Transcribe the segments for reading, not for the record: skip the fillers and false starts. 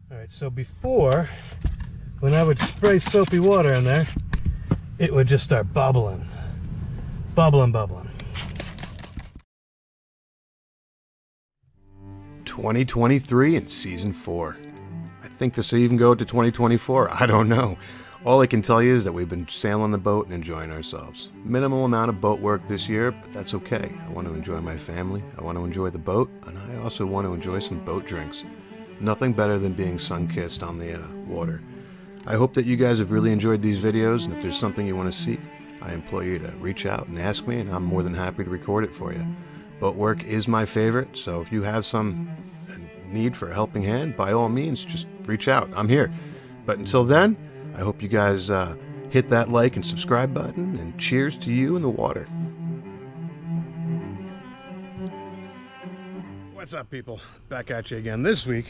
All right, so before, when I would spray soapy water in there, it would just start bubbling. Bubbling. 2023 and season 4. I think this will even go to 2024. I don't know. All I can tell you is that we've been sailing the boat and enjoying ourselves. Minimal amount of boat work this year, but that's okay. I want to enjoy my family, I want to enjoy the boat, and I also want to enjoy some boat drinks. Nothing better than being sun-kissed on the water. I hope that you guys have really enjoyed these videos, and if there's something you want to see, I implore you to reach out and ask me, and I'm more than happy to record it for you. Boat work is my favorite, so if you have some need for a helping hand, by all means, just reach out. I'm here. But until then, I hope you guys hit that like and subscribe button, and cheers to you in the water. What's up, people? Back at you again this week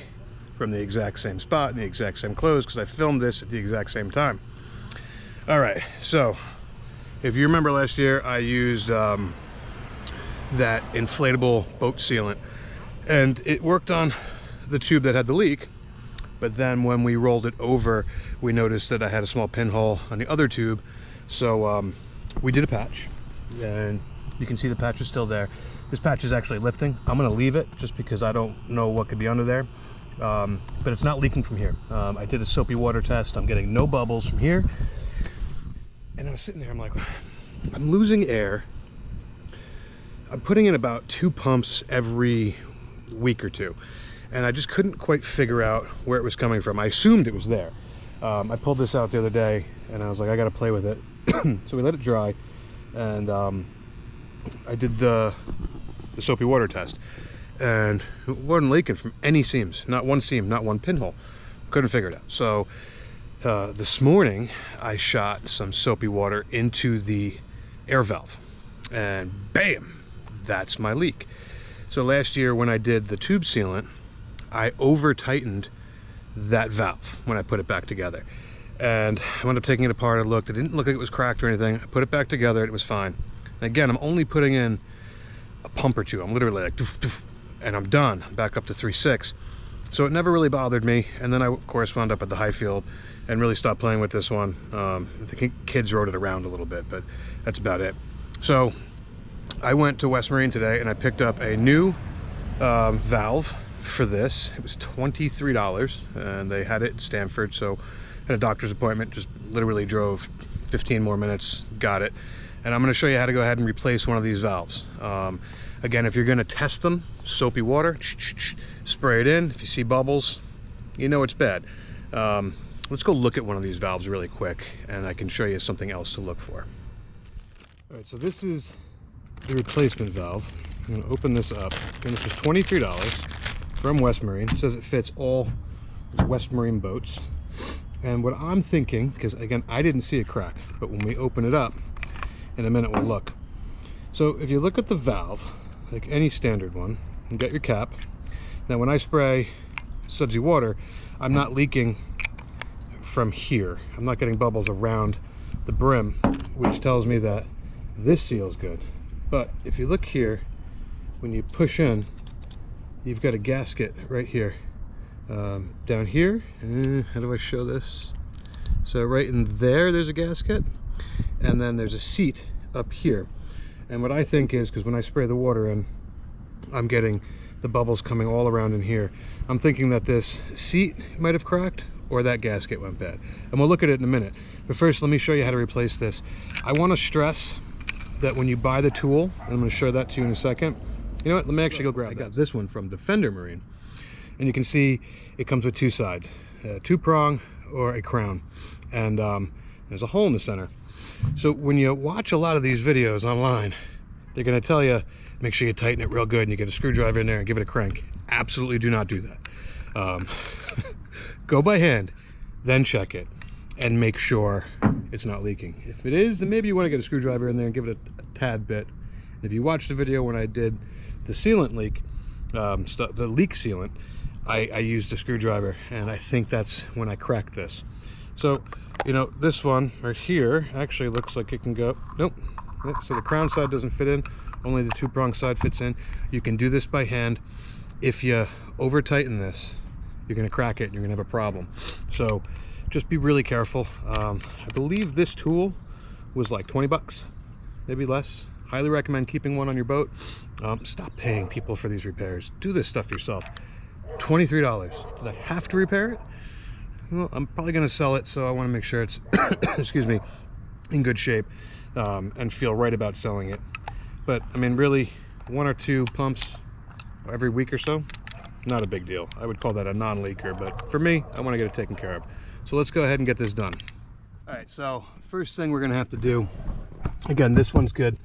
from the exact same spot in the exact same clothes, because I filmed this at the exact same time. All right, so if you remember last year, I used that inflatable boat sealant, and it worked on the tube that had the leak. But then when we rolled it over, we noticed that I had a small pinhole on the other tube. So we did a patch, and you can see the patch is still there. This patch is actually lifting. I'm gonna leave it just because I don't know what could be under there. But it's not leaking from here. I did a soapy water test. I'm getting no bubbles from here. And I was sitting there, I'm like, I'm losing air. I'm putting in about 2 pumps every week or two. And I just couldn't quite figure out where it was coming from. I assumed it was there. I pulled this out the other day, and I was like, I gotta play with it. So we let it dry, and I did the soapy water test, and it wasn't leaking from any seams. Not one seam, not one pinhole. Couldn't figure it out. So this morning, I shot some soapy water into the air valve, and bam, that's my leak. So last year when I did the tube sealant, I over tightened that valve when I put it back together, and I wound up taking it apart. I looked, it didn't look like it was cracked or anything. I put it back together, it was fine. And again, I'm only putting in a pump or two. I'm literally like doof, doof, and I'm done. I'm back up to 3.6. So it never really bothered me. And then I of course wound up at the high field and really stopped playing with this one. The kids rode it around a little bit, but that's about it. So I went to West Marine today and I picked up a new valve for this. It was $23, and they had it in Stanford, so I had a doctor's appointment, just literally drove 15 more minutes, got it. And I'm going to show you how to go ahead and replace one of these valves. Again, if you're going to test them, soapy water, spray it in. If you see bubbles, you know it's bad. Let's go look at one of these valves really quick, and I can show you something else to look for. All right, so this is the replacement valve. I'm going to open this up. And this was $23 from West Marine. It says it fits all West Marine boats. And what I'm thinking, because again, I didn't see a crack, but when we open it up, in a minute we'll look. So if you look at the valve, like any standard one, you got your cap. Now when I spray sudsy water, I'm not leaking from here. I'm not getting bubbles around the brim, which tells me that this seal's good. But if you look here, when you push in, you've got a gasket right here. Down here, how do I show this? So right in there, there's a gasket, and then there's a seat up here. And what I think is, because when I spray the water in, I'm getting the bubbles coming all around in here. I'm thinking that this seat might have cracked, or that gasket went bad. And we'll look at it in a minute. But first, let me show you how to replace this. I want to stress that when you buy the tool, and I'm going to show that to you in a second. You know what, let me actually go grab that. I got this one from Defender Marine, and you can see it comes with 2 sides, a 2-prong or a crown, and there's a hole in the center. So when you watch a lot of these videos online, they're going to tell you, make sure you tighten it real good and you get a screwdriver in there and give it a crank. Absolutely do not do that. Go by hand, then check it, and make sure it's not leaking. If it is, then maybe you want to get a screwdriver in there and give it a tad bit. And if you watched the video when I did the sealant leak, the leak sealant, I used a screwdriver, and I think that's when I cracked this. So, you know, this one right here actually looks like it can go, nope. So the crown side doesn't fit in, only the 2-prong side fits in. You can do this by hand. If you over tighten this, you're going to crack it and you're going to have a problem. So just be really careful. I believe this tool was like 20 bucks, maybe less. Highly recommend keeping one on your boat. Stop paying people for these repairs. Do this stuff yourself. $23. Did I have to repair it? Well, I'm probably going to sell it, so I want to make sure it's excuse me, in good shape, and feel right about selling it. But I mean, really, 1 or 2 pumps every week or so, not a big deal. I would call that a non-leaker, but for me, I want to get it taken care of. So let's go ahead and get this done. All right, so first thing we're going to have to do, again, this one's good,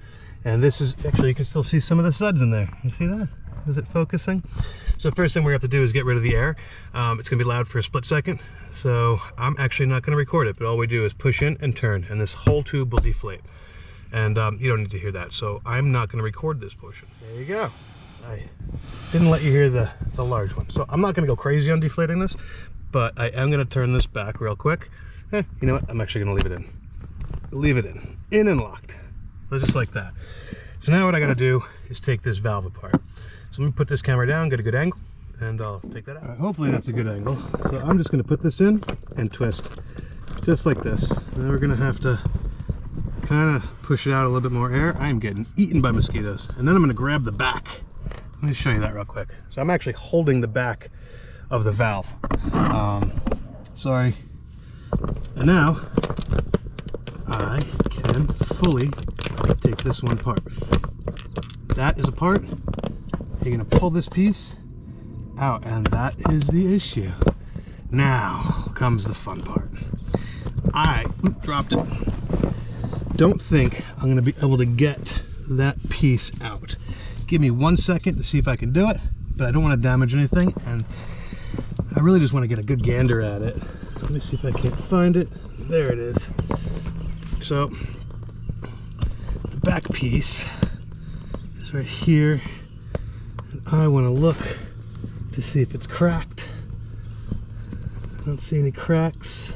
and this is actually, you can still see some of the suds in there. You see that? Is it focusing? So first thing we have to do is get rid of the air. It's going to be loud for a split second, so I'm actually not going to record it, but all we do is push in and turn, and this whole tube will deflate. And you don't need to hear that, so I'm not going to record this portion. There you go. I didn't let you hear the large one. So I'm not going to go crazy on deflating this, but I am going to turn this back real quick. You know what? I'm actually going to leave it in. Leave it in and locked. So just like that. So now what I got to do is take this valve apart. So let me put this camera down, get a good angle, and I'll take that out. All right, hopefully that's a good angle. So I'm just going to put this in and twist, just like this. And then we're going to have to kind of push it out a little bit more air. I am getting eaten by mosquitoes. And then I'm going to grab the back. Let me show you that real quick. So I'm actually holding the back of the valve. Sorry. And now I can fully take this one apart. That is apart. You're going to pull this piece out, and that is the issue. Now comes the fun part. I dropped it. Don't think I'm going to be able to get that piece out. Give me 1 second to see if I can do it, but I don't want to damage anything, and I really just want to get a good gander at it. Let me see if I can't find it. There it is. So the back piece is right here, and I want to look to see if it's cracked. I don't see any cracks.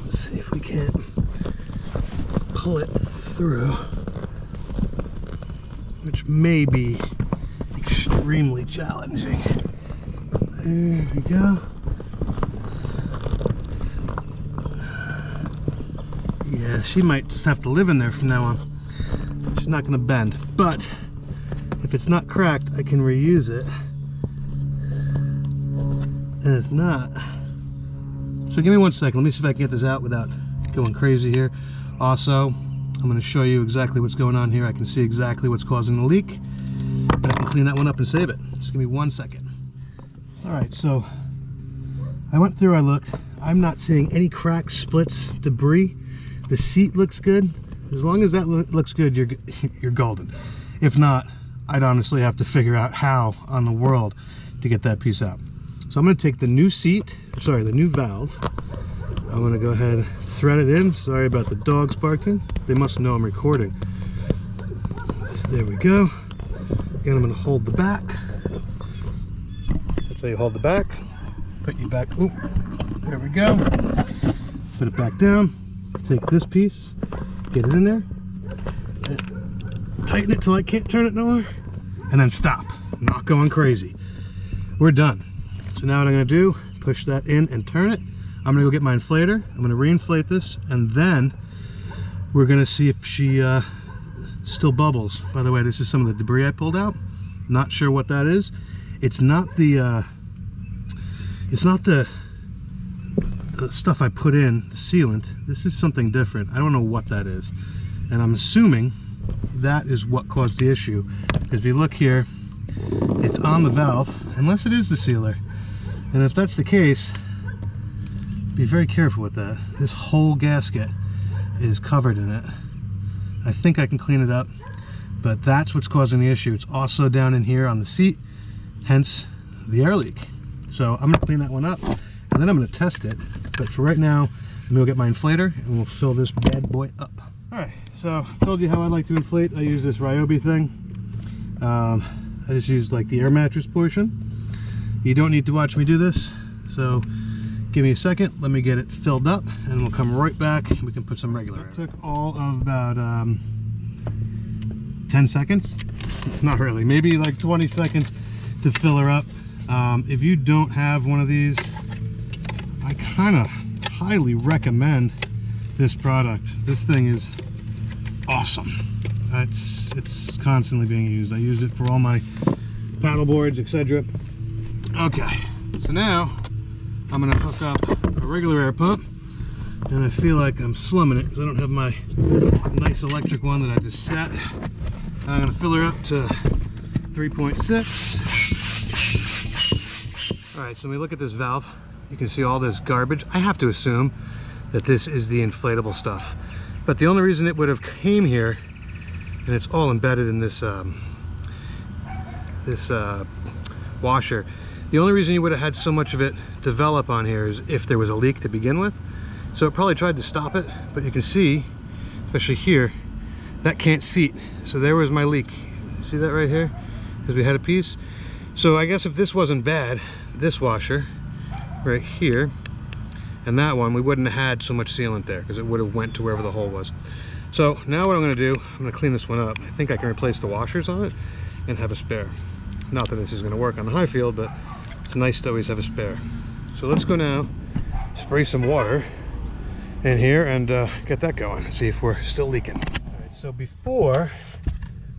Let's see if we can't pull it through, which may be extremely challenging. There we go. Yeah, she might just have to live in there from now on. She's not going to bend, but if it's not cracked, I can reuse it. And it's not. So give me 1 second. Let me see if I can get this out without going crazy here. Also, I'm going to show you exactly what's going on here. I can see exactly what's causing the leak, and I can clean that one up and save it. Just give me 1 second. All right, so I went through, I looked. I'm not seeing any cracks, splits, debris. The seat looks good. As long as that looks good, you're golden. If not, I'd honestly have to figure out how on the world to get that piece out. So I'm going to take the new seat, sorry, the new valve. I'm going to go ahead and thread it in. Sorry about the dogs barking. They must know I'm recording. So there we go. Again, I'm going to hold the back. That's how you hold the back. Put you back. Oop. There we go. Put it back down. Take this piece. Get it in there. Tighten it till I can't turn it no more. And then stop. Not going crazy. We're done. So now what I'm going to do, push that in and turn it. I'm going to go get my inflator. I'm going to re-inflate this, and then we're going to see if she still bubbles. By the way, this is some of the debris I pulled out. Not sure what that is. It's not the stuff I put in, the sealant. This is something different. I don't know what that is, and I'm assuming that is what caused the issue. Because if you look here, it's on the valve, unless it is the sealer. And if that's the case, be very careful with that. This whole gasket is covered in it. I think I can clean it up, but that's what's causing the issue. It's also down in here on the seat, hence the air leak. So I'm gonna clean that one up, and then I'm gonna test it. But for right now, I'm gonna get my inflator, and we'll fill this bad boy up. All right, so I told you how I like to inflate. I use this Ryobi thing. I just use like the air mattress portion. You don't need to watch me do this, so give me a second, let me get it filled up, and we'll come right back and we can put some regular in. It took all of about 10 seconds, not really, maybe like 20 seconds to fill her up. If you don't have one of these, I kind of highly recommend this product. This thing is awesome. It's constantly being used. I use it for all my paddle boards, etc. Okay, so now I'm gonna hook up a regular air pump, and I feel like I'm slumming it because I don't have my nice electric one that I just set. I'm gonna fill her up to 3.6. All right, so when we look at this valve, you can see all this garbage. I have to assume that this is the inflatable stuff, but the only reason it would have came here, and it's all embedded in this washer, the only reason you would have had so much of it develop on here is if there was a leak to begin with. So it probably tried to stop it, but you can see, especially here, that can't seat. So there was my leak. See that right here? Because we had a piece. So I guess if this wasn't bad, this washer right here and that one, we wouldn't have had so much sealant there because it would have went to wherever the hole was. So now what I'm going to do, I'm going to clean this one up. I think I can replace the washers on it and have a spare. Not that this is going to work on the high field, but it's nice to always have a spare. So let's go now spray some water in here and get that going and see if we're still leaking. All right, so before,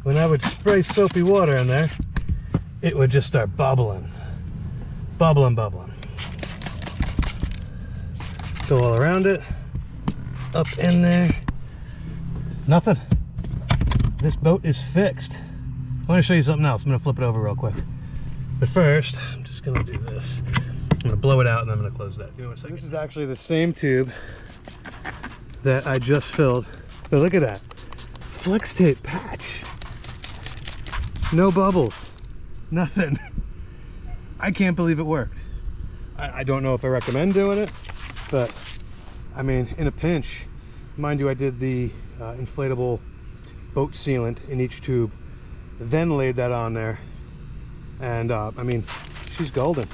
when I would spray soapy water in there, it would just start bubbling. Bubbling. Go all around it, up in there, nothing. This boat is fixed. I want to show you something else. I'm going to flip it over real quick. But first, I'm just going to do this. I'm going to blow it out and I'm going to close that. Give me 1 second. This is actually the same tube that I just filled. But look at that. Flex tape patch. No bubbles. Nothing. I can't believe it worked. I don't know if I recommend doing it, but I mean, in a pinch, mind you, I did the inflatable boat sealant in each tube, then laid that on there, and I mean, she's golden.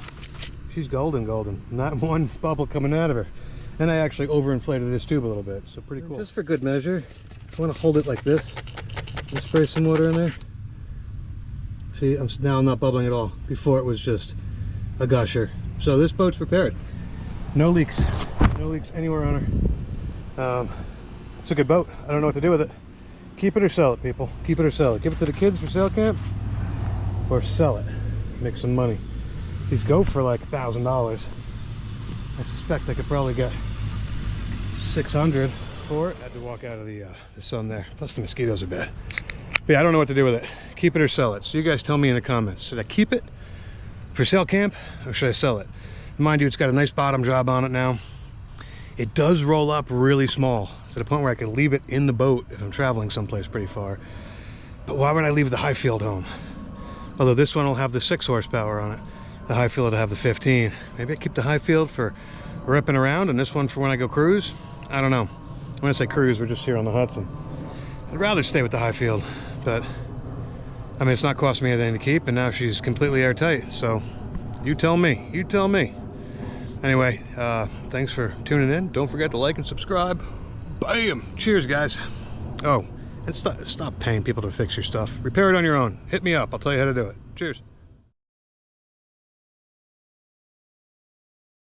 She's golden. Not one bubble coming out of her. And I actually overinflated this tube a little bit, so pretty cool. Just for good measure, I want to hold it like this and spray some water in there. See, now I'm not bubbling at all. Before it was just a gusher. So this boat's prepared. No leaks anywhere on her. It's a good boat. I don't know what to do with it. Keep it or sell it, people. Keep it or sell it. Give it to the kids for sale camp, or sell it. Make some money. These go for like $1,000. I suspect I could probably get 600 for it. I had to walk out of the sun there. Plus the mosquitoes are bad. But yeah, I don't know what to do with it. Keep it or sell it. So you guys tell me in the comments. Should I keep it for sale camp or should I sell it? Mind you, it's got a nice bottom job on it now. It does roll up really small to the point where I could leave it in the boat if I'm traveling someplace pretty far. But why would I leave the high field home? Although this one will have the 6 horsepower on it. The high field will have the 15. Maybe I keep the high field for ripping around and this one for when I go cruise. I don't know. When I say cruise, we're just here on the Hudson. I'd rather stay with the high field, but I mean, it's not costing me anything to keep, and now she's completely airtight. So you tell me. Anyway, thanks for tuning in. Don't forget to like and subscribe. Bam! Cheers, guys. Oh, and stop paying people to fix your stuff. Repair it on your own. Hit me up. I'll tell you how to do it. Cheers.